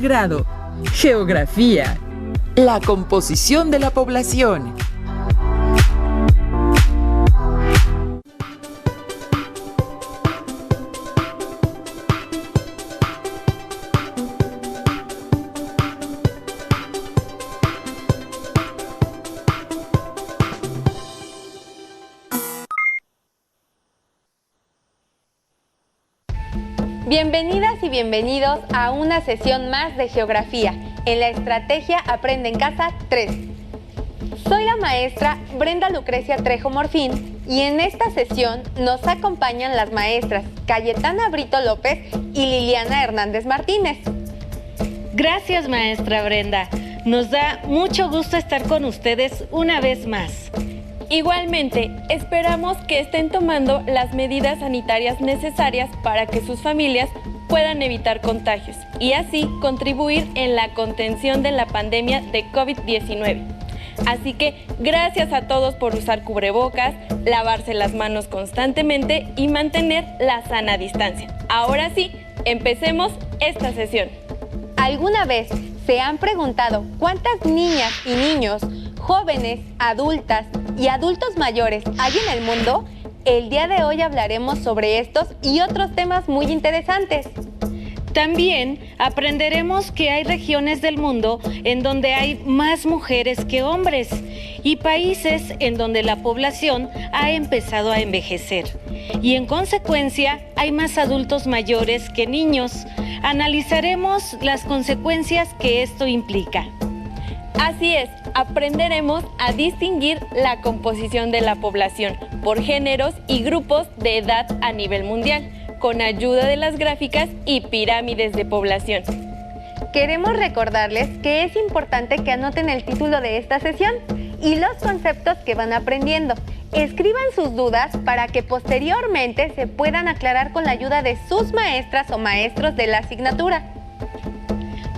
grado. Geografía. La composición de la población. Bienvenidas y bienvenidos a una sesión más de Geografía en la Estrategia Aprende en Casa 3. Soy la maestra Brenda Lucrecia Trejo Morfín y en esta sesión nos acompañan las maestras Cayetana Brito López y Liliana Hernández Martínez. Gracias, maestra Brenda. Nos da mucho gusto estar con ustedes una vez más. Igualmente, esperamos que estén tomando las medidas sanitarias necesarias para que sus familias puedan evitar contagios y así contribuir en la contención de la pandemia de COVID-19. Así que gracias a todos por usar cubrebocas, lavarse las manos constantemente y mantener la sana distancia. Ahora sí, empecemos esta sesión. ¿Alguna vez se han preguntado cuántas niñas y niños, jóvenes, adultas y adultos mayores hay en el mundo? El día de hoy hablaremos sobre estos y otros temas muy interesantes. También aprenderemos que hay regiones del mundo en donde hay más mujeres que hombres y países en donde la población ha empezado a envejecer y en consecuencia hay más adultos mayores que niños. Analizaremos las consecuencias que esto implica. Así es, aprenderemos a distinguir la composición de la población por géneros y grupos de edad a nivel mundial, con ayuda de las gráficas y pirámides de población. Queremos recordarles que es importante que anoten el título de esta sesión y los conceptos que van aprendiendo. Escriban sus dudas para que posteriormente se puedan aclarar con la ayuda de sus maestras o maestros de la asignatura.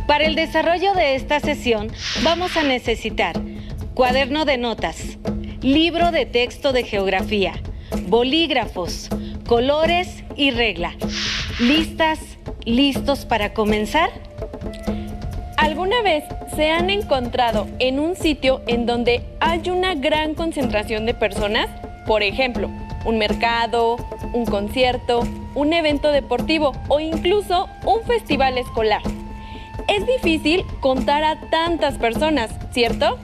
Para el desarrollo de esta sesión vamos a necesitar cuaderno de notas, libro de texto de geografía, bolígrafos, colores y regla. ¿Listas? ¿Listos para comenzar? ¿Alguna vez se han encontrado en un sitio en donde hay una gran concentración de personas? Por ejemplo, un mercado, un concierto, un evento deportivo o incluso un festival escolar. Es difícil contar a tantas personas, ¿cierto?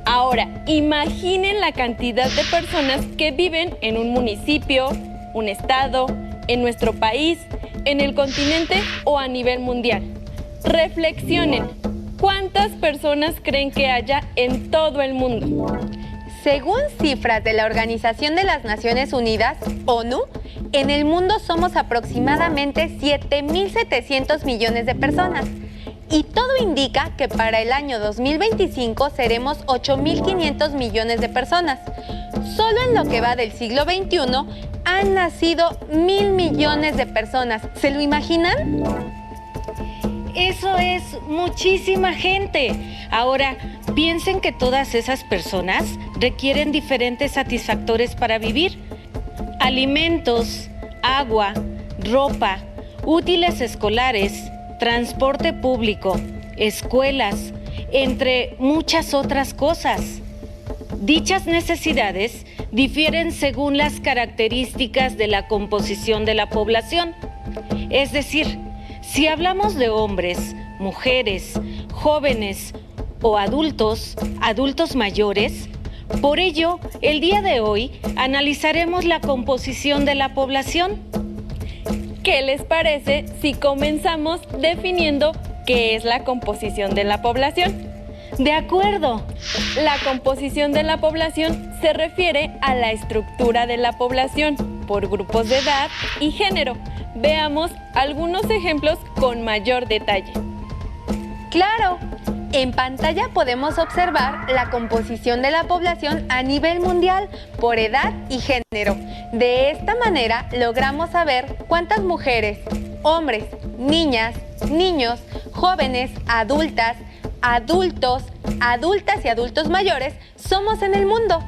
Ahora, imaginen la cantidad de personas que viven en un municipio, un estado, en nuestro país, en el continente o a nivel mundial. Reflexionen, ¿cuántas personas creen que haya en todo el mundo? Según cifras de la Organización de las Naciones Unidas, ONU, en el mundo somos aproximadamente 7.700 millones de personas. Y todo indica que para el año 2025 seremos 8.500 millones de personas. Solo en lo que va del siglo XXI han nacido 1.000 millones de personas. ¿Se lo imaginan? Eso es muchísima gente. Ahora, piensen que todas esas personas requieren diferentes satisfactores para vivir. Alimentos, agua, ropa, útiles escolares, transporte público, escuelas, entre muchas otras cosas. Dichas necesidades difieren según las características de la composición de la población. Es decir, si hablamos de hombres, mujeres, jóvenes o adultos mayores, por ello, el día de hoy analizaremos la composición de la población. ¿Qué les parece si comenzamos definiendo qué es la composición de la población? De acuerdo. La composición de la población se refiere a la estructura de la población por grupos de edad y género. Veamos algunos ejemplos con mayor detalle. ¡Claro! En pantalla podemos observar la composición de la población a nivel mundial por edad y género. De esta manera logramos saber cuántas mujeres, hombres, niñas, niños, jóvenes, adultas, adultos, adultas y adultos mayores somos en el mundo.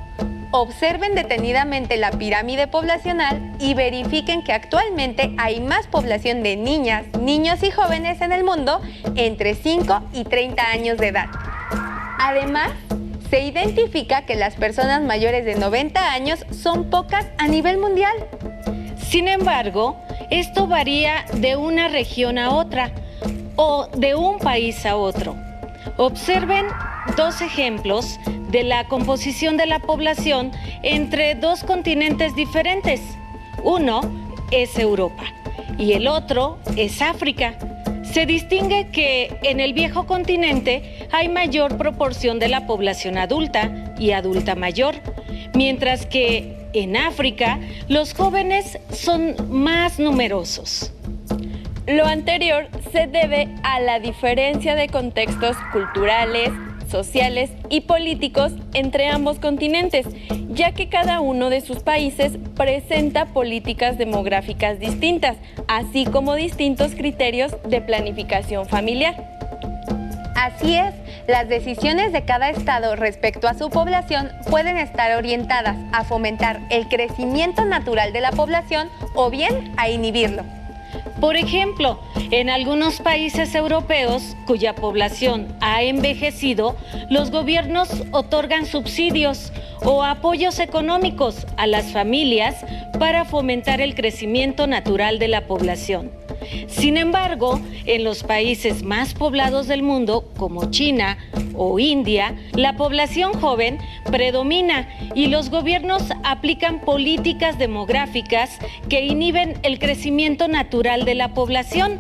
observen detenidamente la pirámide poblacional y verifiquen que actualmente hay más población de niñas, niños y jóvenes en el mundo entre 5 y 30 años de edad. Además, se identifica que las personas mayores de 90 años son pocas a nivel mundial. Sin embargo, esto varía de una región a otra o de un país a otro. Observen dos ejemplos de la composición de la población entre dos continentes diferentes. Uno es Europa y el otro es África. Se distingue que en el viejo continente hay mayor proporción de la población adulta y adulta mayor, mientras que en África los jóvenes son más numerosos. Lo anterior se debe a la diferencia de contextos culturales, sociales y políticos entre ambos continentes, ya que cada uno de sus países presenta políticas demográficas distintas, así como distintos criterios de planificación familiar. Así es, las decisiones de cada estado respecto a su población pueden estar orientadas a fomentar el crecimiento natural de la población o bien a inhibirlo. Por ejemplo, en algunos países europeos cuya población ha envejecido, los gobiernos otorgan subsidios o apoyos económicos a las familias para fomentar el crecimiento natural de la población. Sin embargo, en los países más poblados del mundo, como China o India, la población joven predomina y los gobiernos aplican políticas demográficas que inhiben el crecimiento natural de la población.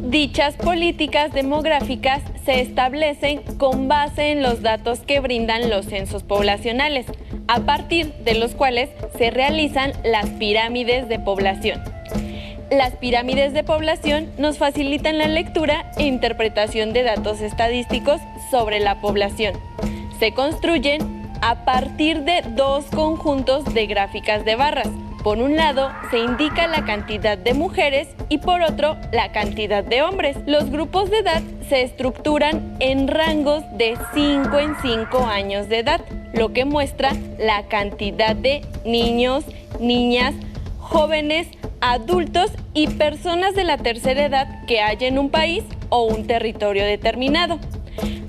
Dichas políticas demográficas se establecen con base en los datos que brindan los censos poblacionales, a partir de los cuales se realizan las pirámides de población. Las pirámides de población nos facilitan la lectura e interpretación de datos estadísticos sobre la población. Se construyen a partir de dos conjuntos de gráficas de barras. Por un lado, se indica la cantidad de mujeres y por otro, la cantidad de hombres. Los grupos de edad se estructuran en rangos de 5 en 5 años de edad, lo que muestra la cantidad de niños, niñas, jóvenes, adultos y personas de la tercera edad que hay en un país o un territorio determinado.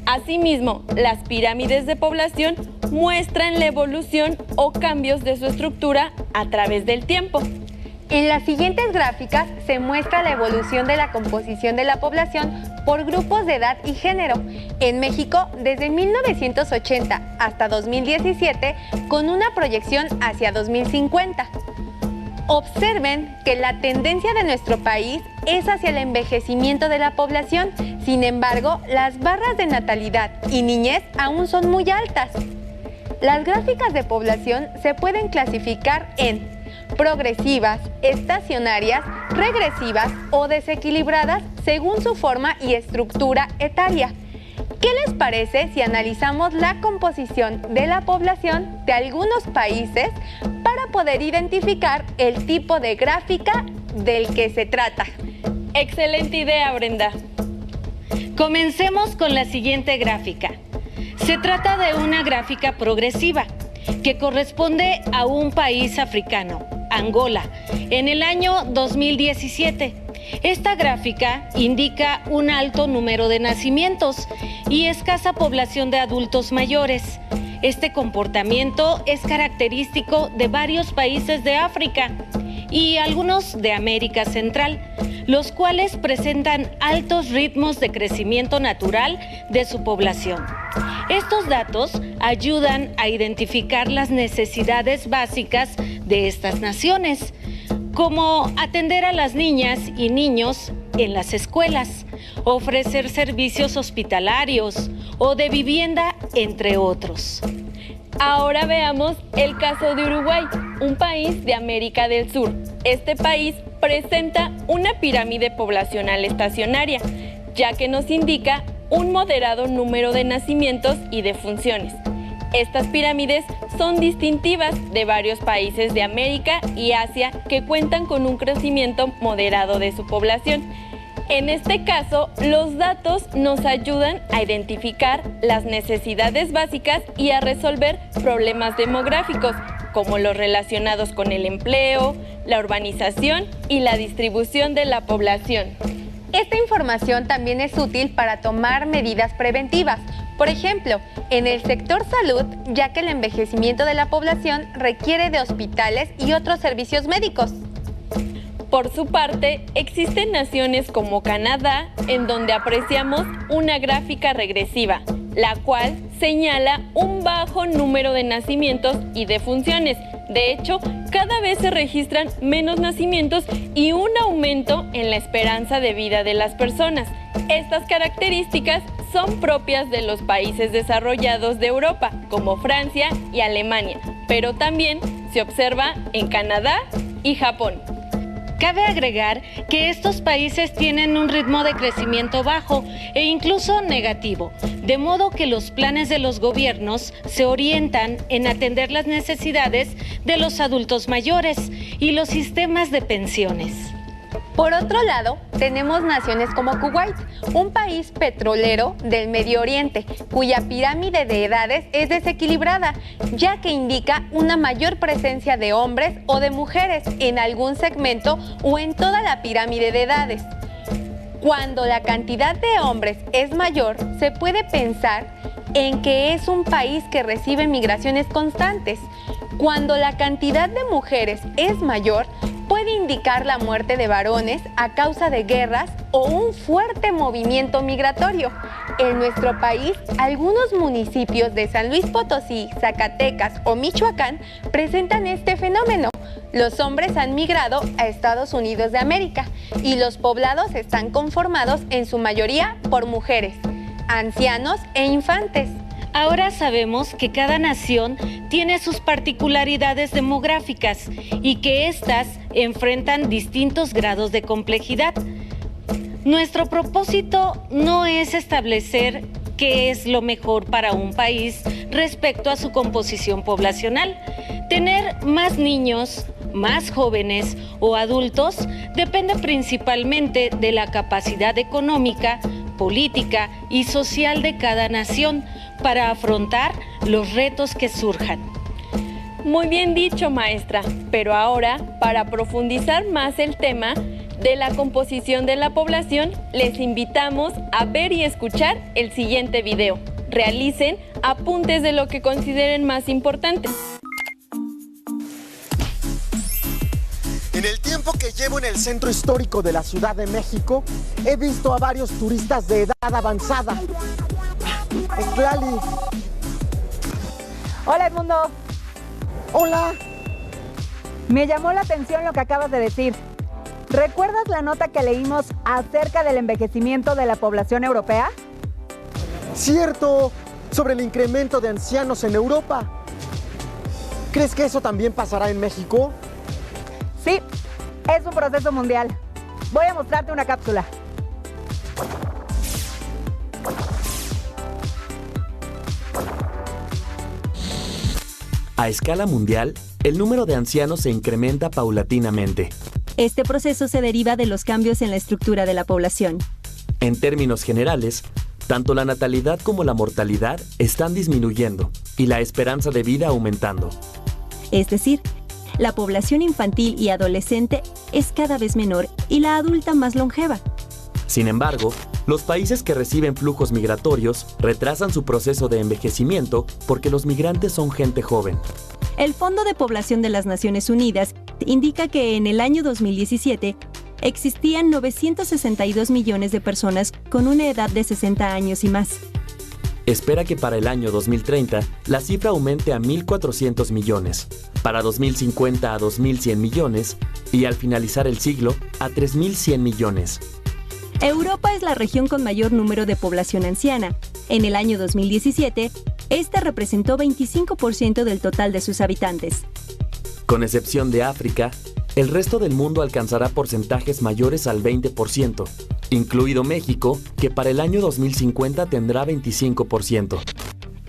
Asimismo, las pirámides de población muestran la evolución o cambios de su estructura a través del tiempo. En las siguientes gráficas se muestra la evolución de la composición de la población por grupos de edad y género. En México, desde 1980 hasta 2017, con una proyección hacia 2050. Observen que la tendencia de nuestro país es hacia el envejecimiento de la población. Sin embargo, las barras de natalidad y niñez aún son muy altas. Las gráficas de población se pueden clasificar en progresivas, estacionarias, regresivas o desequilibradas según su forma y estructura etaria. ¿Qué les parece si analizamos la composición de la población de algunos países para poder identificar el tipo de gráfica del que se trata? Excelente idea, Brenda. Comencemos con la siguiente gráfica. Se trata de una gráfica progresiva que corresponde a un país africano, Angola, en el año 2017. Esta gráfica indica un alto número de nacimientos y escasa población de adultos mayores. Este comportamiento es característico de varios países de África y algunos de América Central, los cuales presentan altos ritmos de crecimiento natural de su población. Estos datos ayudan a identificar las necesidades básicas de estas naciones, como atender a las niñas y niños en las escuelas, ofrecer servicios hospitalarios o de vivienda, entre otros. Ahora veamos el caso de Uruguay, un país de América del Sur. Este país presenta una pirámide poblacional estacionaria, ya que nos indica un moderado número de nacimientos y defunciones. Estas pirámides son distintivas de varios países de América y Asia que cuentan con un crecimiento moderado de su población. En este caso, los datos nos ayudan a identificar las necesidades básicas y a resolver problemas demográficos, como los relacionados con el empleo, la urbanización y la distribución de la población. Esta información también es útil para tomar medidas preventivas, por ejemplo, en el sector salud, ya que el envejecimiento de la población requiere de hospitales y otros servicios médicos. Por su parte, existen naciones como Canadá, en donde apreciamos una gráfica regresiva, la cual señala un bajo número de nacimientos y defunciones. De hecho, cada vez se registran menos nacimientos y un aumento en la esperanza de vida de las personas. Estas características son propias de los países desarrollados de Europa, como Francia y Alemania, pero también se observa en Canadá y Japón. Cabe agregar que estos países tienen un ritmo de crecimiento bajo e incluso negativo, de modo que los planes de los gobiernos se orientan en atender las necesidades de los adultos mayores y los sistemas de pensiones. Por otro lado, tenemos naciones como Kuwait, un país petrolero del Medio Oriente, cuya pirámide de edades es desequilibrada, ya que indica una mayor presencia de hombres o de mujeres en algún segmento o en toda la pirámide de edades. Cuando la cantidad de hombres es mayor, se puede pensar en que es un país que recibe migraciones constantes. Cuando la cantidad de mujeres es mayor, puede indicar la muerte de varones a causa de guerras o un fuerte movimiento migratorio. En nuestro país, algunos municipios de San Luis Potosí, Zacatecas o Michoacán presentan este fenómeno. Los hombres han migrado a Estados Unidos de América y los poblados están conformados en su mayoría por mujeres, ancianos e infantes. Ahora sabemos que cada nación tiene sus particularidades demográficas y que éstas enfrentan distintos grados de complejidad. Nuestro propósito no es establecer qué es lo mejor para un país respecto a su composición poblacional. Tener más niños, más jóvenes o adultos depende principalmente de la capacidad económica, política y social de cada nación para afrontar los retos que surjan. Muy bien dicho, maestra, pero ahora, para profundizar más el tema de la composición de la población, les invitamos a ver y escuchar el siguiente video. Realicen apuntes de lo que consideren más importante. En el tiempo que llevo en el centro histórico de la Ciudad de México, he visto a varios turistas de edad avanzada. Estlali. Hola, Edmundo. Hola. Me llamó la atención lo que acabas de decir. ¿Recuerdas la nota que leímos acerca del envejecimiento de la población europea? Cierto, sobre el incremento de ancianos en Europa. ¿Crees que eso también pasará en México? Sí, es un proceso mundial. Voy a mostrarte una cápsula. A escala mundial, el número de ancianos se incrementa paulatinamente. Este proceso se deriva de los cambios en la estructura de la población. En términos generales, tanto la natalidad como la mortalidad están disminuyendo y la esperanza de vida aumentando. Es decir, la población infantil y adolescente es cada vez menor y la adulta más longeva. Sin embargo, los países que reciben flujos migratorios retrasan su proceso de envejecimiento porque los migrantes son gente joven. El Fondo de Población de las Naciones Unidas indica que en el año 2017 existían 962 millones de personas con una edad de 60 años y más. Espera que para el año 2030 la cifra aumente a 1.400 millones, para 2050 a 2.100 millones y al finalizar el siglo a 3.100 millones. Europa es la región con mayor número de población anciana. En el año 2017, esta representó 25% del total de sus habitantes. Con excepción de África, el resto del mundo alcanzará porcentajes mayores al 20%, incluido México, que para el año 2050 tendrá 25%.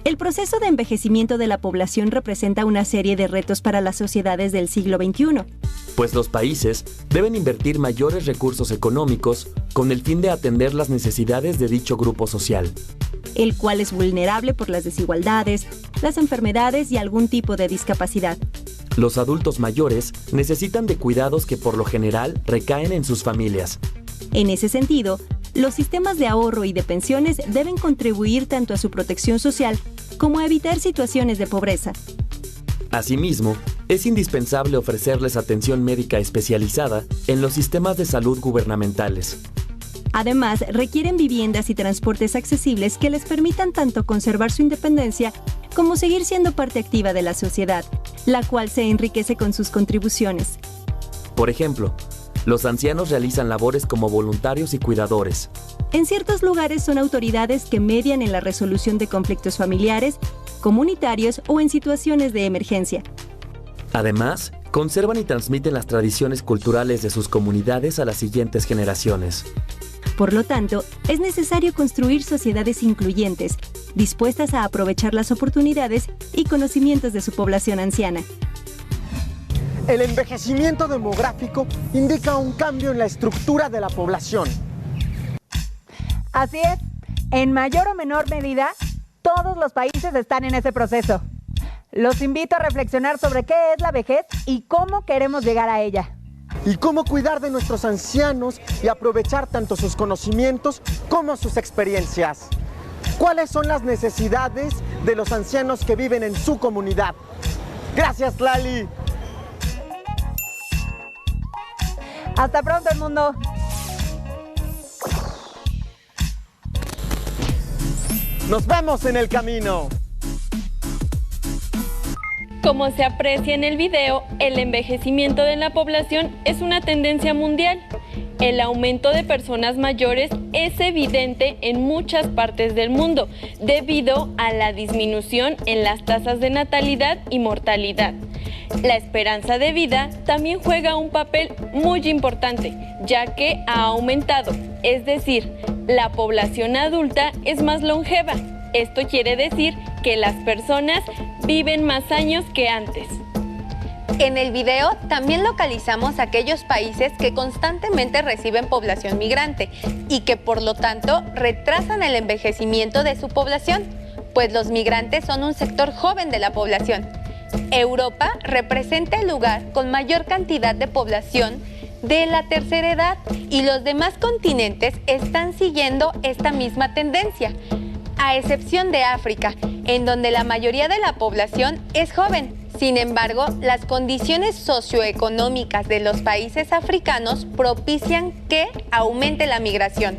El proceso de envejecimiento de la población representa una serie de retos para las sociedades del siglo XXI. Pues los países deben invertir mayores recursos económicos con el fin de atender las necesidades de dicho grupo social, el cual es vulnerable por las desigualdades, las enfermedades y algún tipo de discapacidad. Los adultos mayores necesitan de cuidados que por lo general recaen en sus familias. En ese sentido, los sistemas de ahorro y de pensiones deben contribuir tanto a su protección social como a evitar situaciones de pobreza. Asimismo, es indispensable ofrecerles atención médica especializada en los sistemas de salud gubernamentales. Además, requieren viviendas y transportes accesibles que les permitan tanto conservar su independencia como seguir siendo parte activa de la sociedad, la cual se enriquece con sus contribuciones. Por ejemplo, los ancianos realizan labores como voluntarios y cuidadores. En ciertos lugares son autoridades que median en la resolución de conflictos familiares, comunitarios o en situaciones de emergencia. Además, conservan y transmiten las tradiciones culturales de sus comunidades a las siguientes generaciones. Por lo tanto, es necesario construir sociedades incluyentes, dispuestas a aprovechar las oportunidades y conocimientos de su población anciana. El envejecimiento demográfico indica un cambio en la estructura de la población. Así es, en mayor o menor medida, todos los países están en ese proceso. Los invito a reflexionar sobre qué es la vejez y cómo queremos llegar a ella. Y cómo cuidar de nuestros ancianos y aprovechar tanto sus conocimientos como sus experiencias. ¿Cuáles son las necesidades de los ancianos que viven en su comunidad? Gracias, Lali. Hasta pronto, el mundo. Nos vemos en el camino. Como se aprecia en el video, el envejecimiento de la población es una tendencia mundial. El aumento de personas mayores es evidente en muchas partes del mundo, debido a la disminución en las tasas de natalidad y mortalidad. La esperanza de vida también juega un papel muy importante, ya que ha aumentado, es decir, la población adulta es más longeva. Esto quiere decir que las personas viven más años que antes. En el video también localizamos aquellos países que constantemente reciben población migrante y que por lo tanto retrasan el envejecimiento de su población, pues los migrantes son un sector joven de la población. Europa representa el lugar con mayor cantidad de población de la tercera edad y los demás continentes están siguiendo esta misma tendencia, a excepción de África, en donde la mayoría de la población es joven. Sin embargo, las condiciones socioeconómicas de los países africanos propician que aumente la migración.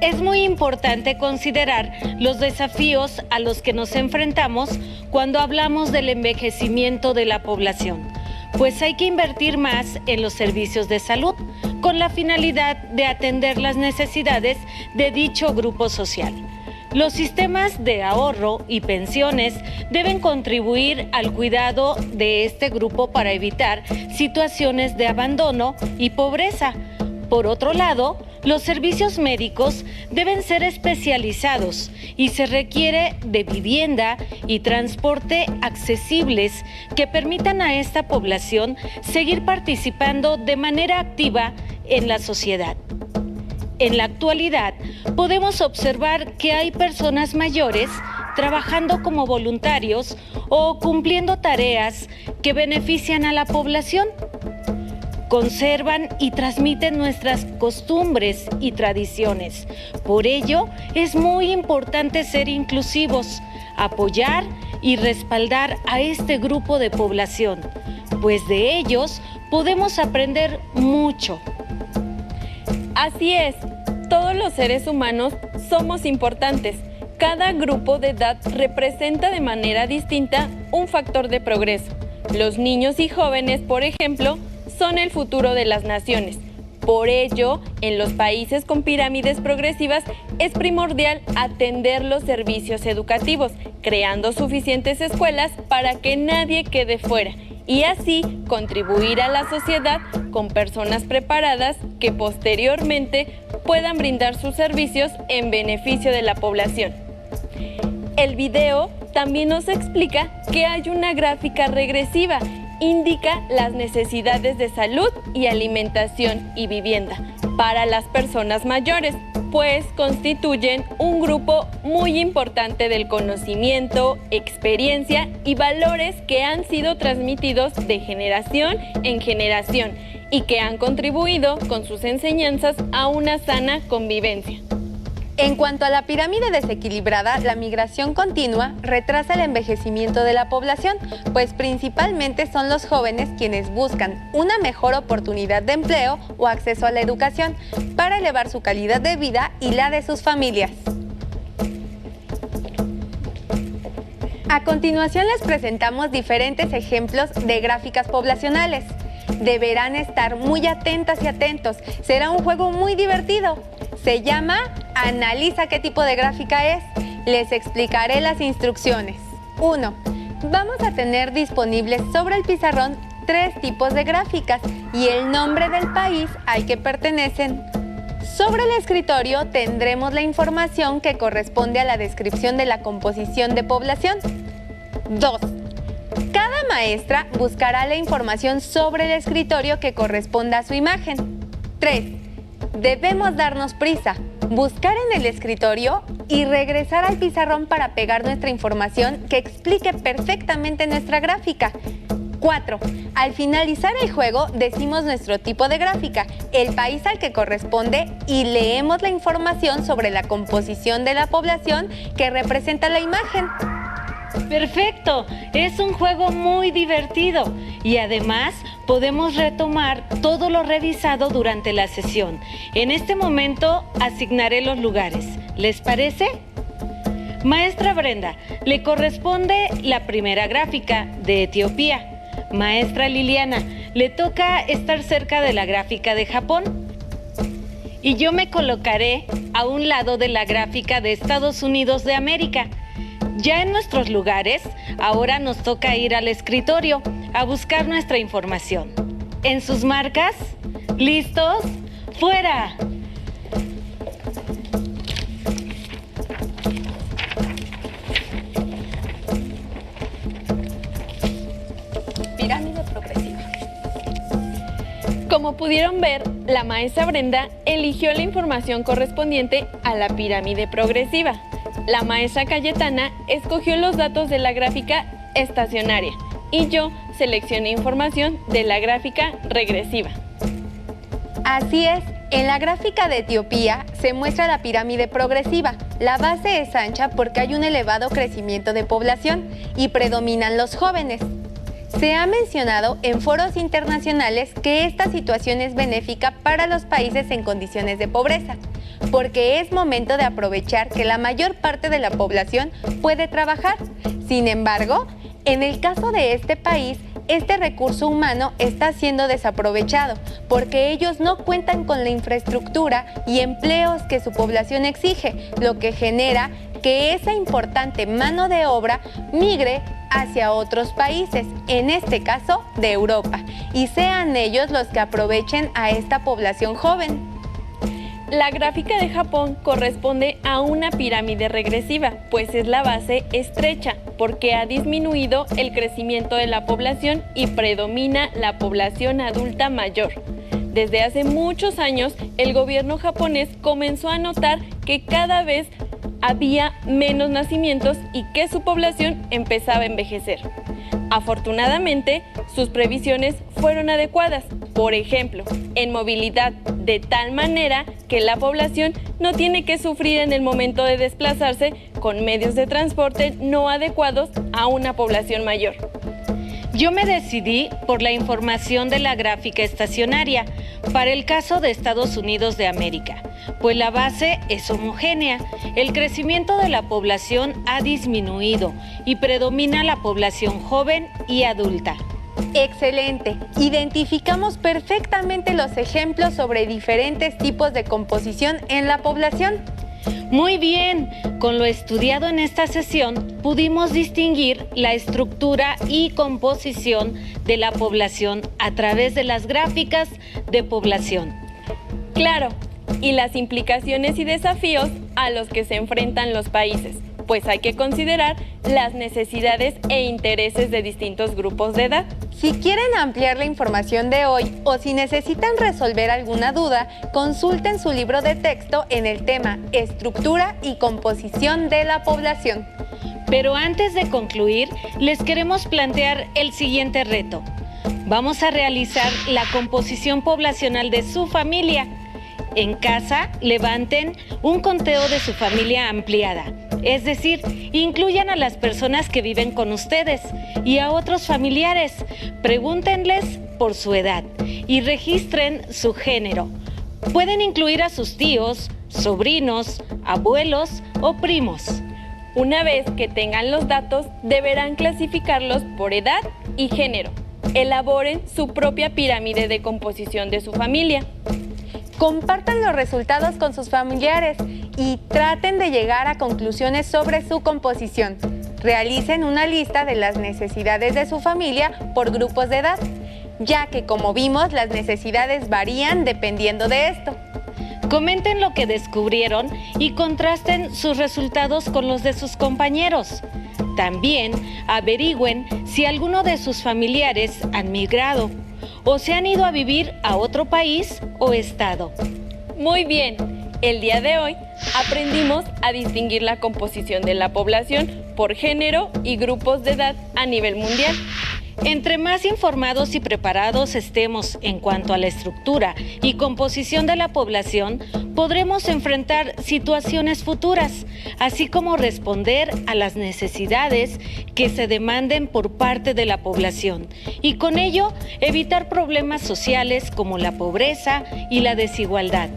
Es muy importante considerar los desafíos a los que nos enfrentamos cuando hablamos del envejecimiento de la población, pues hay que invertir más en los servicios de salud con la finalidad de atender las necesidades de dicho grupo social. Los sistemas de ahorro y pensiones deben contribuir al cuidado de este grupo para evitar situaciones de abandono y pobreza. Por otro lado, los servicios médicos deben ser especializados y se requiere de vivienda y transporte accesibles que permitan a esta población seguir participando de manera activa en la sociedad. En la actualidad, podemos observar que hay personas mayores trabajando como voluntarios o cumpliendo tareas que benefician a la población. Conservan y transmiten nuestras costumbres y tradiciones. Por ello, es muy importante ser inclusivos, apoyar y respaldar a este grupo de población, pues de ellos podemos aprender mucho. Así es, todos los seres humanos somos importantes. Cada grupo de edad representa de manera distinta un factor de progreso. Los niños y jóvenes, por ejemplo, son el futuro de las naciones. Por ello, en los países con pirámides progresivas es primordial atender los servicios educativos, creando suficientes escuelas para que nadie quede fuera y así contribuir a la sociedad con personas preparadas que posteriormente puedan brindar sus servicios en beneficio de la población. El video también nos explica que hay una gráfica regresiva. Indica las necesidades de salud y alimentación y vivienda para las personas mayores, pues constituyen un grupo muy importante del conocimiento, experiencia y valores que han sido transmitidos de generación en generación y que han contribuido con sus enseñanzas a una sana convivencia. En cuanto a la pirámide desequilibrada, la migración continua retrasa el envejecimiento de la población, pues principalmente son los jóvenes quienes buscan una mejor oportunidad de empleo o acceso a la educación para elevar su calidad de vida y la de sus familias. A continuación les presentamos diferentes ejemplos de gráficas poblacionales. Deberán estar muy atentas y atentos, será un juego muy divertido. Se llama Analiza qué tipo de gráfica es. Les explicaré las instrucciones. 1. Vamos a tener disponibles sobre el pizarrón 3 tipos de gráficas y el nombre del país al que pertenecen. Sobre el escritorio tendremos la información que corresponde a la descripción de la composición de población. 2. Cada maestra buscará la información sobre el escritorio que corresponda a su imagen. 3. Debemos darnos prisa, buscar en el escritorio y regresar al pizarrón para pegar nuestra información que explique perfectamente nuestra gráfica. 4. Al finalizar el juego decimos nuestro tipo de gráfica, el país al que corresponde y leemos la información sobre la composición de la población que representa la imagen. Perfecto, es un juego muy divertido y además podemos retomar todo lo revisado durante la sesión. En este momento asignaré los lugares. ¿Les parece? Maestra Brenda, le corresponde la primera gráfica de Etiopía. Maestra Liliana, le toca estar cerca de la gráfica de Japón. Y yo me colocaré a un lado de la gráfica de Estados Unidos de América. Ya en nuestros lugares, ahora nos toca ir al escritorio a buscar nuestra información. ¿En sus marcas? ¿Listos? ¡Fuera! Pirámide progresiva. Como pudieron ver, la maestra Brenda eligió la información correspondiente a la pirámide progresiva. La maestra Cayetana escogió los datos de la gráfica estacionaria y yo seleccioné información de la gráfica regresiva. Así es, en la gráfica de Etiopía se muestra la pirámide progresiva. La base es ancha porque hay un elevado crecimiento de población y predominan los jóvenes. Se ha mencionado en foros internacionales que esta situación es benéfica para los países en condiciones de pobreza, porque es momento de aprovechar que la mayor parte de la población puede trabajar. Sin embargo, en el caso de este país, este recurso humano está siendo desaprovechado porque ellos no cuentan con la infraestructura y empleos que su población exige, lo que genera que esa importante mano de obra migre hacia otros países, en este caso de Europa, y sean ellos los que aprovechen a esta población joven. La gráfica de Japón corresponde a una pirámide regresiva, pues es la base estrecha, porque ha disminuido el crecimiento de la población y predomina la población adulta mayor. Desde hace muchos años, el gobierno japonés comenzó a notar que cada vez había menos nacimientos y que su población empezaba a envejecer. Afortunadamente, sus previsiones fueron adecuadas, por ejemplo, en movilidad, de tal manera que la población no tiene que sufrir en el momento de desplazarse con medios de transporte no adecuados a una población mayor. Yo me decidí por la información de la gráfica estacionaria para el caso de Estados Unidos de América, pues la base es homogénea, el crecimiento de la población ha disminuido y predomina la población joven y adulta. Excelente. Identificamos perfectamente los ejemplos sobre diferentes tipos de composición en la población. Muy bien, con lo estudiado en esta sesión pudimos distinguir la estructura y composición de la población a través de las gráficas de población. Claro, y las implicaciones y desafíos a los que se enfrentan los países. pues hay que considerar las necesidades e intereses de distintos grupos de edad. Si quieren ampliar la información de hoy o si necesitan resolver alguna duda, consulten su libro de texto en el tema Estructura y composición de la población. Pero antes de concluir, les queremos plantear el siguiente reto. Vamos a realizar la composición poblacional de su familia. En casa, levanten un conteo de su familia ampliada. Es decir, incluyan a las personas que viven con ustedes y a otros familiares. Pregúntenles por su edad y registren su género. Pueden incluir a sus tíos, sobrinos, abuelos o primos. Una vez que tengan los datos, deberán clasificarlos por edad y género. Elaboren su propia pirámide de composición de su familia. Compartan los resultados con sus familiares y traten de llegar a conclusiones sobre su composición. Realicen una lista de las necesidades de su familia por grupos de edad, ya que, como vimos, las necesidades varían dependiendo de esto. Comenten lo que descubrieron y contrasten sus resultados con los de sus compañeros. También averigüen si alguno de sus familiares han migrado o se han ido a vivir a otro país o estado. Muy bien, el día de hoy aprendimos a distinguir la composición de la población por género y grupos de edad a nivel mundial. Entre más informados y preparados estemos en cuanto a la estructura y composición de la población, podremos enfrentar situaciones futuras, así como responder a las necesidades que se demanden por parte de la población y con ello evitar problemas sociales como la pobreza y la desigualdad.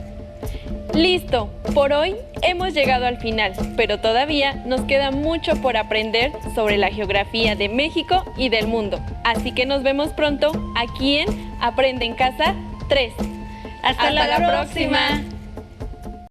Listo, por hoy hemos llegado al final, pero todavía nos queda mucho por aprender sobre la geografía de México y del mundo. Así que nos vemos pronto aquí en Aprende en Casa 3. ¡Hasta la próxima!